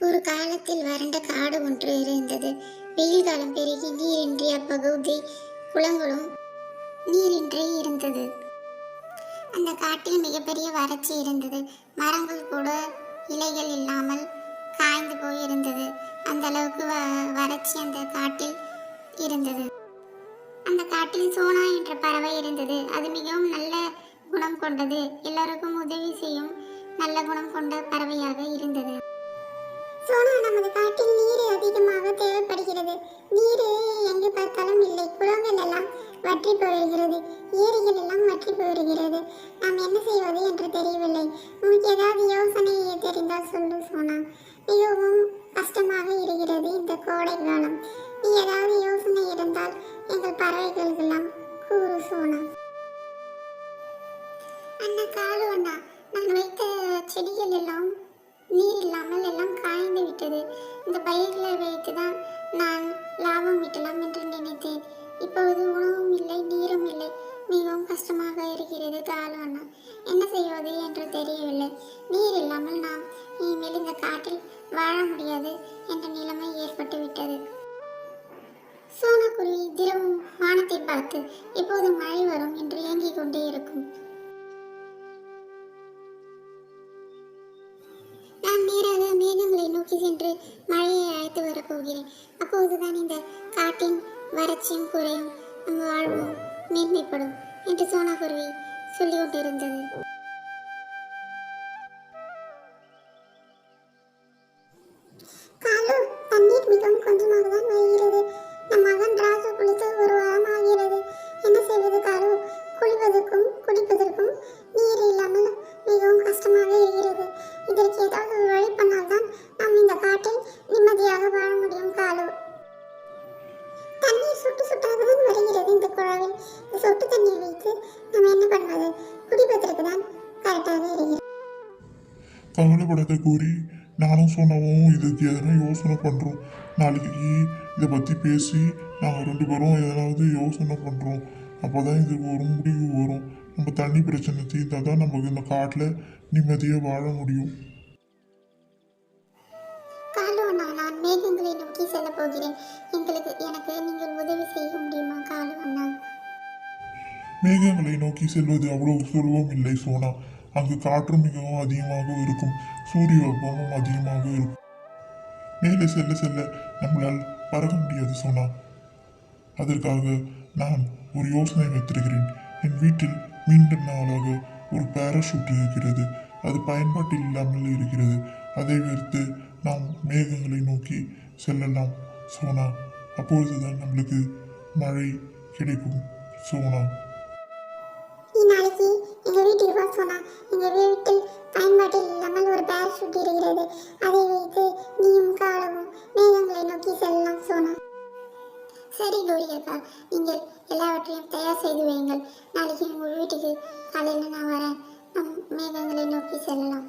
ஒரு காலத்தில் வறண்ட காடு ஒன்று இருந்தது. வெயில் காலம் பெருகி நீரின்றி அப்பகுதி குளங்களும் நீரின்றி இருந்தது. அந்த காட்டில் மிகப்பெரிய வறட்சி இருந்தது. மரங்கள் கூட இலைகள் இல்லாமல் காய்ந்து போயிருந்தது. அந்த அளவுக்கு வறட்சி அந்த காட்டில் இருந்தது. அந்த காட்டில் சோனா என்ற பறவை இருந்தது. அது மிகவும் நல்ல குணம் கொண்டது. எல்லாருக்கும் உதவி செய்யும் நல்ல குணம் கொண்ட பறவையாக இருந்தது. சோனா, நமது காட்டில் நீர் அதிகமாக தேவைப்படுகிறது. நீர் எங்கு பார்த்தாலும் இல்லை. குளங்கள் எல்லாம் வற்றி போயிருக்கிறது. ஏரிகள் எல்லாம் வற்றி போயிருக்கிறது. நாம் என்ன செய்வது என்று தெரியவில்லை. உனக்கு ஏதாவது யோசனை தெரிந்தால் சொல்லு சோனா. மிகவும் கஷ்டமாக இருக்கிறது இந்த கோடை காலம். நீ ஏதாவது யோசனை இருந்தால் எங்கள் பறவைகளுக்கெல்லாம் கூறு சோனா. அண்ணா காலு அண்ணா, நான் வைத்த செடிகள் எல்லாம் நீர் இல்லாமல் எல்லாம் காய்ந்து விட்டது. இந்த பயிர்களை வைத்துதான் நான் லாபம் ஈட்டலாம் என்று நினைத்தேன். இப்பொழுது உணவும் இல்லை, நீரும் இல்லை. மிகவும் கஷ்டமாக இருக்கிறது காலு அண்ணா. என்ன செய்வது என்று தெரியவில்லை. நீர் இல்லாமல் நாம் இனிமேல் இந்த காட்டில் வாழ முடியாது என்ற நிலைமை ஏற்பட்டு விட்டது. சோனாக்குருவி தினமும் வானத்தை பார்த்து எப்போது மழை வரும் என்று ஏங்கிக் கொண்டே இருக்கும். நான் நேராக மேகங்களை நோக்கி சென்று மழையை அழைத்து வரப்போகிறேன். அப்போதுதான் இந்த காட்டின் வறட்சியும் குறையும், நம்ம வாழ்வும் மேன்மைப்படும் என்று சோனாக்குருவி சொல்லிக் கொண்டிருந்தது. காலு, தண்ணீர் மிகவும் கொஞ்சமாக தான் வருகிறது. நம் மகன் ராஜு குளித்து ஒரு வாரம் ஆகிறது. என்ன செய்வது காலு? குளிப்பதற்கும் குடிப்பதற்கும் நீர் இல்லாமல் மிகவும் கஷ்டமாக இருக்கிறது. இதற்கு ஏதாவது ஒரு வழி பண்ணால்தான் நாம் இந்த காட்டில் நிம்மதியாக வாழ முடியும் காலு. தண்ணீர் சுட்டு சுட்டாக தான் வருகிறது இந்த குழாவில். சொட்டு தண்ணீர் வைத்து நாம் என்ன பண்ணுவது? குடிப்பதற்கு தான் கரெக்டாக இருக்கிறது. கவலைப்படாத கூறி, நானும் சொன்னவும் இதுக்கு எதனா யோசனை பண்ணுறோம். நாளைக்கு இதை பற்றி பேசி நாங்கள் 2 பேரும் எதனாவது யோசனை பண்ணுறோம். அப்போ தான் இது ஒரு முடிவு வரும். நம்ம தண்ணி பிரச்சனை தீர்ந்தால் தான் நமக்கு இந்த காட்டில் நிம்மதியாக வாழ முடியும். காலு, நான் மேகங்களை நோக்கி செல்ல போகிறேன். எனக்கு நீங்கள் உதவி செய்ய முடியுமா காலு அண்ணா? மேகங்களை நோக்கி செல்வது அவ்வளவு சுலபம் இல்லை சோனா. அங்கு காற்று மிகவும் அதிகமாக இருக்கும். சூரிய வெப்பமும் அதிகமாக இருக்கும். மேலே செல்ல செல்ல நம்மளால் பறக்க முடியாது சோனா. அதற்காக நான் ஒரு யோசனை வைத்திருக்கிறேன். என் வீட்டில் நீண்ட நாளாக ஒரு பேராஷூட் இருக்கிறது. அது பயன்பாட்டில் இல்லாமல் இருக்கிறது. அதை வைத்து நாம் மேகங்களை நோக்கி செல்லலாம் சோனா. அப்பொழுதுதான் நம்மளுக்கு மழை கிடைக்கும் சோனா. நீ நாளைக்கு எங்க வீட்டுக்கு வா சோனா. எங்க வீட்டில் பயன்பாட்டில் இல்லாமல் ஒரு பேராஷூட் இருக்கிறது. அதை வைத்து நீயும் காலவும் மேகங்களை நோக்கி செல்லலாம் சோனா. சரி கௌரி அக்கா, நீங்கள் எல்லாவற்றையும் தயார் செய்து வையுங்கள். நாளைக்கு உங்கள் வீட்டுக்கு காலையில் நான் வரேன். நம் மேகங்களை நோக்கி செல்லலாம்.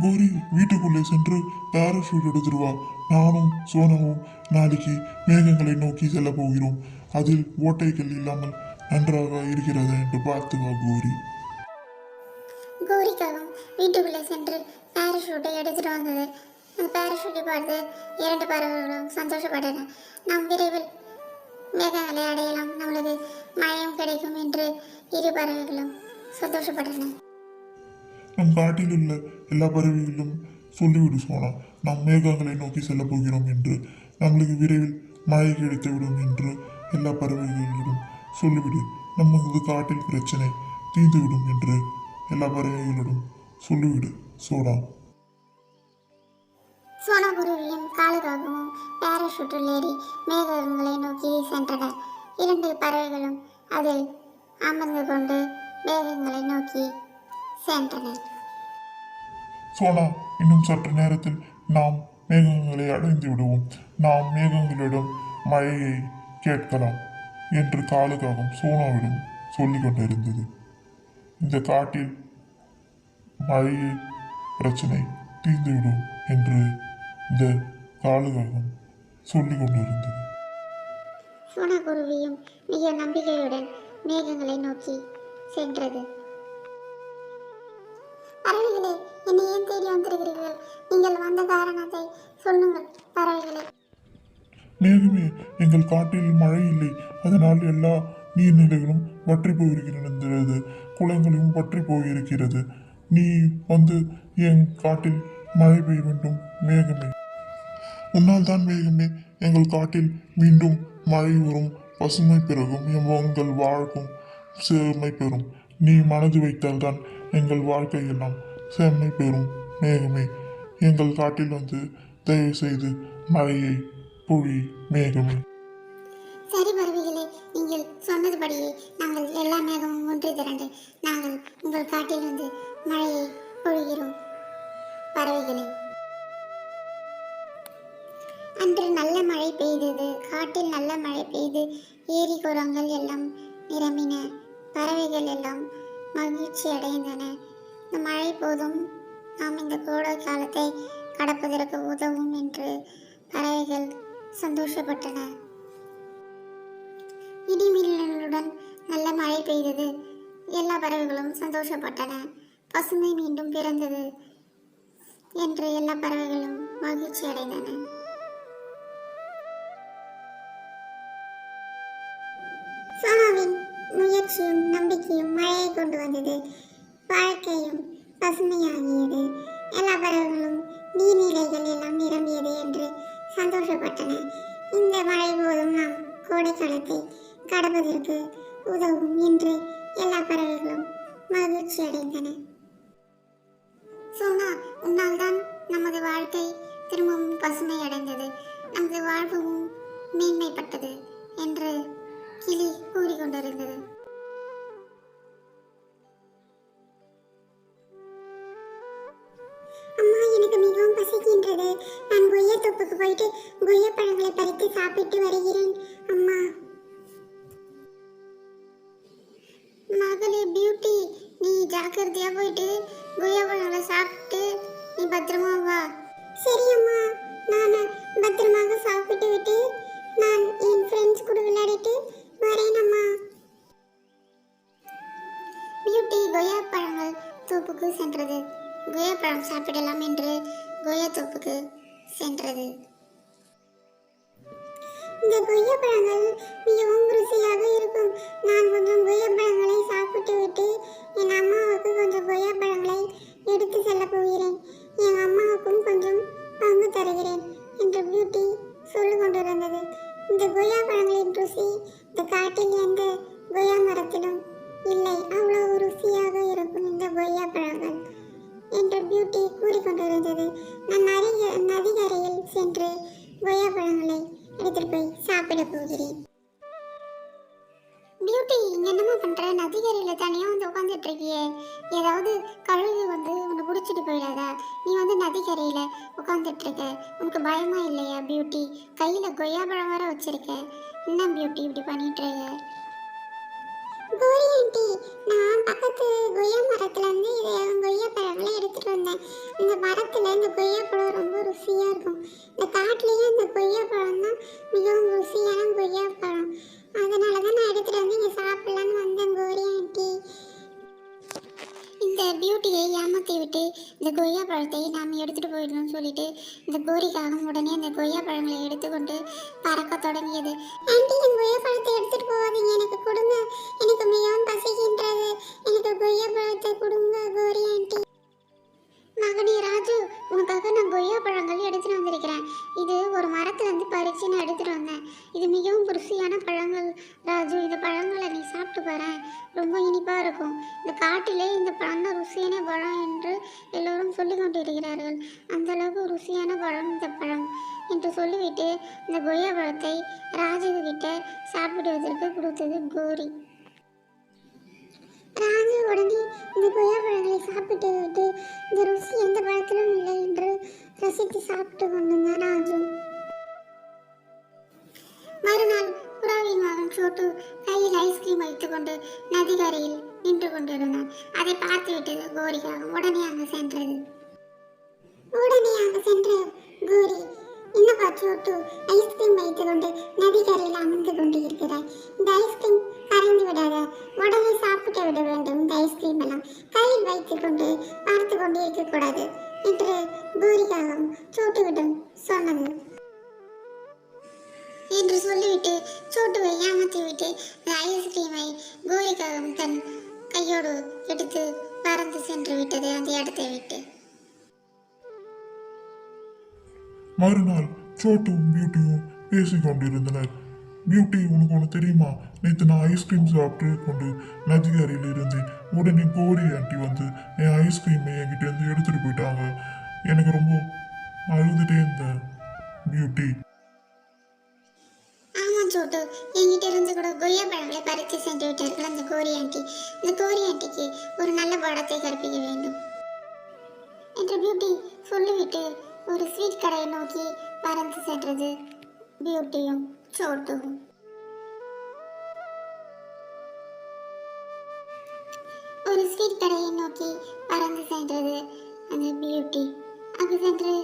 கோரி, வீட்டுக்குள்ளே சென்று பேராஷூட் எடுத்துருவா. நானும் சோனாவும் நாளைக்கு மேகங்களை நோக்கி செல்ல போகிறோம். அதில் ஓட்டைகள் இல்லாமல் நன்றாக இருக்கிறதா என்று பார்த்து வா கோரி. கௌரிக்காகவும் வீட்டுக்குள்ளே சென்று பேராஷூட்டை எடுத்துட்டு வந்தது. அந்த பேராஷூட்டை பார்த்து 2 பறவைகளும் சந்தோஷப்பட்டன. நாம் விரைவில் மேகங்களை அடையலாம், நம்மளுக்கு மழையும் கிடைக்கும் என்று 2 பறவைகளும் சந்தோஷப்பட்டன. நம் காட்டில் உள்ள எல்லா பறவைகளும் சொல்லிவிடு சோனா, நாம் மேகங்களை நோக்கி செல்ல போகிறோம் என்று. நம்மளுக்கு விரைவில் மழை கிடைத்துவிடும் என்று எல்லா பறவைகளிடம் சொல்லிவிடு. நமது காட்டில் பிரச்சனை தீர்ந்துவிடும் என்று எல்லா பறவைகளிடம் சொல்லிவிடு சோனா. சோனாகுருவியும் காலுக்காகவும் பேராஷூட்டில் ஏறி மேகங்களை நோக்கி சென்றனர். 2 பறவைகளும் அதில் அமர்ந்து கொண்டு மேகங்களை நோக்கி சென்றனர். சோனா, இன்னும் சற்று நேரத்தில் நாம் மேகங்களை அடைந்து விடுவோம். நாம் மேகங்களிடம் மழையை கேட்கலாம் என்று காலுக்காகவும் சோனாவிடம் சொல்லிக் கொண்டிருந்தது. இந்த காட்டில் மழையை பிரச்சனை தீர்ந்துவிடும் என்று இந்த காலுக்காகவும் சொல்லிக் கொண்டிருந்தது. சோனாகுருவியும் மிக நம்பிக்கையுடன் மேகங்களை நோக்கி சென்றது. பறவைகளே, என்னை ஏன் தேடி வந்திருக்கிறீர்கள்? நீங்கள் வந்த காரணத்தை சொல்லுங்கள் பறவைகளே. மேகமே, எங்கள் காட்டில் மழை இல்லை. அதனால் எல்லா நீர்நிலைகளும் வற்றி போயிருக்கிறது, குளங்களும் வற்றி போயிருக்கிறது. நீ வந்து என் காட்டில் மழை பெய்ய வேண்டும் மேகமே. உன்னால் தான் மேகமே எங்கள் காட்டில் மீண்டும் மழை வரும், பசுமை பெருகும், எங்கள் வாழ்க்கும் செம்மை பெறும். நீ மனது வைத்தால் தான் எங்கள் வாழ்க்கையெல்லாம் செம்மை பெறும் மேகமே. எங்கள் காட்டில் வந்து தயவு செய்து மழையை பொழி மேகமே. சரி பறவைகளே, நீங்கள் சொன்னதுபடியே நாங்கள் எல்லா மேகமும் ஒன்று திரண்டு நாங்கள் உங்கள் காட்டில் வந்து மழையை பொழிகிறோம் பறவைகளே. அன்று நல்ல மழை பெய்தது, காட்டில் நல்ல மழை பெய்து ஏரி குளங்கள் எல்லாம் நிரம்பின, பறவைகள் எல்லாம் மகிழ்ச்சி அடைந்தன. இந்த மழை போதும், நாம் இந்த கோடை காலத்தை கடப்பதற்கு உதவும் என்று பறவைகள் சந்தோஷப்பட்டன. இடிமின்னலுடன் நல்ல மழை பெய்தது, எல்லா பறவைகளும் சந்தோஷப்பட்டன. பசுமை மீண்டும் பிறந்தது என்று எல்லா பறவைகளும் மகிழ்ச்சி அடைந்தன. சோனாவின் முயற்சியும் நம்பிக்கையும் மழையை கொண்டு வந்தது, வாழ்க்கையும் பசுமையாகியது, எல்லா பறவைகளும் நீர்நிலைகள் எல்லாம் நிரம்பியது என்று சந்தோஷப்பட்டன. இந்த மழை போதும் நாம் கோடை காலத்தை கடப்பதற்கு உதவும் என்று எல்லா பறவைகளும் மகிழ்ச்சி அடைந்தன. சோனா, உன்னால் தான் நமது வாழ்க்கை திரும்பவும் பசுமை அடைந்தது, நமது வாழ்வும் மேன்மைப்பட்டது என்று கிளி கூறிக்கொண்டிருந்தது. அம்மா, எனக்கு மிகவும் பசிக்கின்றது. நான் கொய்யா தோப்புக்கு போயிட்டு கொய்யா பழங்களை பறித்து சாப்பிட்டு வருகிறேன் அம்மா. மகளே பியூட்டி, நீ ஜாக்கிரதையா போயிட்டு கொய்யா பழங்களை சாப்பிட்டு நீ பத்திரமா வா. சரி அம்மா, நான் பத்திரமாக சாப்பிட்டு விட்டு நான் என் ஃப்ரெண்ட்ஸ் கூட விளையாடிட்டு வரேன் அம்மா. பியூட்டி கொய்யா பழங்கள் தோப்புக்கு சென்றது. கொய்யா பழம் சாப்பிடலாம் என்று கொய்யா தோப்புக்கு சென்றது. இந்த கொய்யா பழங்கள் மிகவும் ருசியாக இருக்கும். நான் கொஞ்சம் கொய்யா பழங்களை சாப்பிட்டு விட்டு என் அம்மாவுக்கு கொஞ்சம் கொய்யா பழங்களை எடுத்து செல்ல போகிறேன். என் அம்மாவுக்கும் கொஞ்சம் பங்கு தருகிறேன் என்று பியூட்டி சொல்லிக் கொண்டிருந்தது. இந்த கொய்யா பழங்களின் ருசி இந்த காட்டில் எந்த கொய்யா மரத்திலும் இல்லை, அவ்வளவு ருசியாக இருக்கும் இந்த கொய்யா பழங்கள் என்று பியூட்டி கூறிக்கொண்டிருந்தது. நான் நதிக்கரையில் சென்று கொய்யா பழங்களை எடுத்துட்டு போய் சாப்பிட போகிறேன். பியூட்டி, இங்க என்னமா பண்ற? நதிக்கரையில தனியா வந்து உட்காந்துட்டு இருக்கியே, ஏதாவது கழுகு வந்து உன்னை பிடிச்சிட்டு போயிடாதா? நீ வந்து நதிக்கரையில உட்காந்துட்டு இருக்க, உனக்கு பயமா இல்லையா பியூட்டி? கையில கொய்யா பழம் வர வச்சிருக்க, என்ன பியூட்டி இப்படி பண்ணிட்டு இருக்க? கோரி ஆண்டி, நான் பக்கத்து கொய்யா மரத்துல இருந்து கொய்யா பழங்களை எடுத்துட்டு வந்தேன். இந்த மரத்துல இந்த கொய்யா பழம் ரொம்ப ருசியா இருக்கும். இந்த காட்டுலயே இந்த கொய்யா பழம் தான் மிகவும் ருசியான கொய்யா பழம். அதனாலதான் நான் எடுத்துட்டு வந்து இங்க சாப்பிடலான்னு வந்தேன் கோரி ஆண்டி. இந்த பியூட்டியை ஏமாத்தி விட்டு இந்த கொய்யா பழத்தை நாம் எடுத்துட்டு போயிடணும்னு சொல்லிட்டு இந்த கோரிக்காகவும் உடனே அந்த கொய்யா பழங்களை எடுத்துக்கொண்டு பறக்க தொடங்கியது. ஆண்டி, இந்த கொய்யா பழத்தை எடுத்துட்டு போவாதீங்க, எனக்கு கொடுங்க, எனக்கு மிகவும் பசிக்கின்றது, எனக்கு கொய்யா பழத்தை கொடுங்க கோரி ஆண்டி. மகனே ராஜு, உனக்காக நான் கொய்யா பழங்கள் எடுத்துட்டு வந்திருக்கிறேன். இது ஒரு மரத்துலேருந்து பறித்து நான் எடுத்துட்டு வந்தேன். இது மிகவும் ருசியான பழங்கள் ராஜு. இந்த பழங்களை நீ சாப்பிட்டு பாரு, ரொம்ப இனிப்பாக இருக்கும். இந்த காட்டிலே இந்த பழம் தான் ருசியான பழம் என்று எல்லோரும் சொல்லி கொண்டிருக்கிறார்கள். அந்த அளவுக்கு ருசியான பழம் இந்த பழம் என்று சொல்லிவிட்டு இந்த கொய்யா பழத்தை ராஜு கிட்ட சாப்பிடுவதற்கு கொடுத்தது கோரி. ராஜு உடனே இந்த கொய்யா பழங்களை சாப்பிட்டு விட்டு இந்த ருசி எந்த பழத்திலும் இல்லை என்று ரசித்து சாப்பிட்டு கொண்டிருந்தார் ராஜு. மறுநாள் புறாவின் மகன் சோட்டு கையில் ஐஸ்கிரீம் வைத்துக்கொண்டு நதிக்கரையில் நின்று கொண்டிருந்தான். அதை பார்த்து விட்டது கோரிக்காக உடனே அங்கு சென்றது. கோரி, என்னப்பா சோட்டு, ஐஸ்கிரீம் வைத்துக்கொண்டு நதிக்கரையில் அமர்ந்து கொண்டு இருக்கிறாய்? இந்த ஐஸ்கிரீம் மறைந்து விடாத, உடனே சாப்பிட்டு விட வேண்டும். இந்த ஐஸ்கிரீம் எல்லாம் கையில் வைத்துக் கொண்டு பார்த்து கொண்டே இருக்கக்கூடாது என்று கோரிக்காகவும் சோட்டுவிடம் சொன்னது என்று சொல்லிவிட்டு சோட்டுவை ஏமாற்றிவிட்டு அந்த ஐஸ்கிரீமை கோரிக்காகவும் தன் கையோடு எடுத்து பறந்து சென்று விட்டது அந்த இடத்தை விட்டு. மறுநாள் சோட்டும் பியூட்டியும் பேசிக் கொண்டிருந்தனர். பியூட்டி, உனக்கு ஒன்று தெரியுமா, நேற்று நான் ஐஸ்கிரீம் சாப்பிட்டு கொண்டு நதி அருகில் இருந்தேன். உடனே கோரி ஆண்டி வந்து என் ஐஸ்கிரீமை என்கிட்ட இருந்து எடுத்துட்டு போயிட்டாங்க. எனக்கு ரொம்ப அழுதுட்டே இருந்தேன் பியூட்டி. ஆமா சோட்டு, என்கிட்ட இருந்து கூட கொய்யா பழங்களை பறித்து சென்று விட்டார்கள் அந்த கோரி ஆண்டி. இந்த கோரி ஆண்டிக்கு ஒரு நல்ல பாடத்தை கற்பிக்க வேண்டும் என்று பியூட்டி சொல்லிவிட்டு ஒரு ஸ்வீட் கடையை நோக்கி பறந்து சென்றது பியூட்டியும் சோட்டுவும். ஒரு ஸ்வீட் கடையை நோக்கி பறந்து சென்றது அந்த பியூட்டி. அங்கு சென்று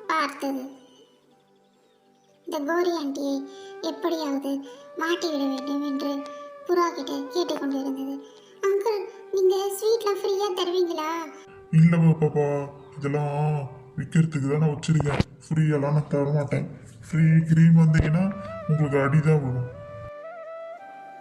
பார்த்தது இந்த கோரி ஆண்டியை எப்படியாவது மாட்டிவிட வேண்டும் என்று புறா கிட்ட கேட்டுக்கொண்டிருந்தது. அங்கிள், நீங்க ஸ்வீட்லாம் ஃப்ரீயா தருவீங்களா? இல்லைப்பா பாப்பா, இதெல்லாம் விற்கிறதுக்கு தான் நான் வச்சிருக்கேன். ஃப்ரீயெல்லாம் நான் தர மாட்டேன். ஃப்ரீ கிரீம் வந்தீங்கன்னா உங்களுக்கு அடிதான் விடும்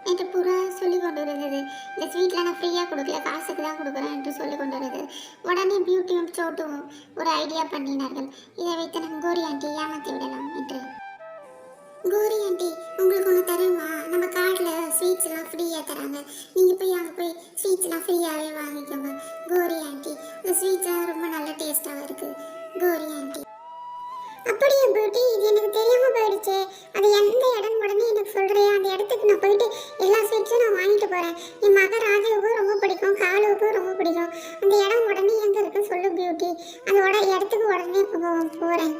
என்று புறா சொல்லி கொண்டிருந்தது. இந்த ஸ்வீட்லாம் நான் ஃப்ரீயா கொடுக்கல, காசுக்கு தான் கொடுக்குறேன் என்று சொல்லி கொண்டிருந்தது. உடனே பியூட்டியும் சோட்டுவும் ஒரு ஐடியா பண்ணினார்கள். இதை வைத்து நம் கோரி ஆண்டியை ஏமாற்றி விடலாம் என்று. கோரி ஆண்டி, உங்களுக்கு ஒன்று தருமா? நம்ம கார்டில் ஸ்வீட்ஸ் எல்லாம் ஃப்ரீயாக தராங்க. நீங்கள் போய் அங்கே போய் ஸ்வீட்ஸ் எல்லாம் ஃப்ரீயாகவே வாங்கிக்கோங்க கோரி ஆண்டி. இந்த ஸ்வீட்ஸ்லாம் ரொம்ப நல்ல டேஸ்ட்டாக இருக்குது கோரி ஆண்டி. அப்படியே பியூட்டி, இது எனக்கு தெரியாமல் போயிடுச்சு. அது எந்த இடம் உடனே எனக்கு சொல்கிறேன். அந்த இடத்துக்கு நான் போயிட்டு எல்லா ஸ்வீட்ஸும் நான் வாங்கிட்டு போகிறேன். என் மக ராஜுவுக்கும் ரொம்ப பிடிக்கும், காலுவுக்கும் ரொம்ப பிடிக்கும். அந்த இடம் உடனே எங்கே இருக்குன்னு சொல்லு பியூட்டி. அந்த இடத்துக்கு உடனே போகிறேன்.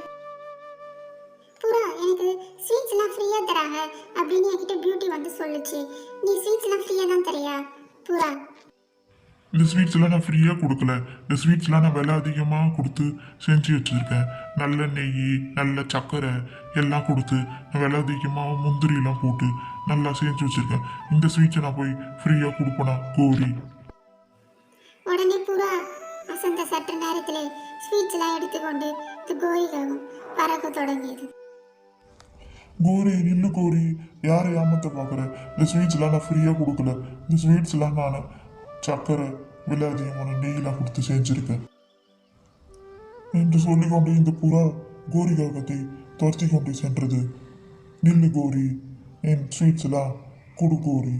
புறா, எனக்கு ஸ்வீட்ஸ் எல்லாம் ஃப்ரீயா தராங்க அப்படின்னு என்கிட்ட பியூட்டி வந்து சொல்லுச்சு. நீ ஸ்வீட்ஸ் எல்லாம் ஃப்ரீயா தான் தரியா புறா? இந்த ஸ்வீட்ஸ்லாம் நான் ஃப்ரீயாக கொடுக்கல. இந்த ஸ்வீட்ஸ்லாம் நான் விலை அதிகமாக கொடுத்து செஞ்சு வச்சுருக்கேன். நல்ல நெய், நல்ல சர்க்கரை எல்லாம் கொடுத்து நான் விலை அதிகமாக முந்திரியெல்லாம் போட்டு நல்லா செஞ்சு வச்சுருக்கேன். இந்த ஸ்வீட்ஸை நான் போய் ஃப்ரீயாக கொடுப்பேனா கோரி? உடனே புறா அசந்த சற்று நேரத்திலே ஸ்வீட்ஸ் எல்லாம் எடுத்துக்கொண்டு கோரிக்காகவும் பறக்க தொடங்கியது. கோரி, நில்லு கோரி, யாரை ஏமாத்த பார்க்குற? இந்த ஸ்வீட்ஸ்லாம் நான் ஃப்ரீயாக கொடுக்கல. இந்த ஸ்வீட்ஸ்லாம் நான் சர்க்கரை விலை அதிகமான நெய்யெல்லாம் கொடுத்து செஞ்சுருக்கேன் என்று சொல்லிக்கொண்டு இந்த புறா கோரி காகத்தை துரத்தி கொண்டு சென்றது. நில்லு கோரி, என் ஸ்வீட்ஸ்லாம் கொடு கோரி.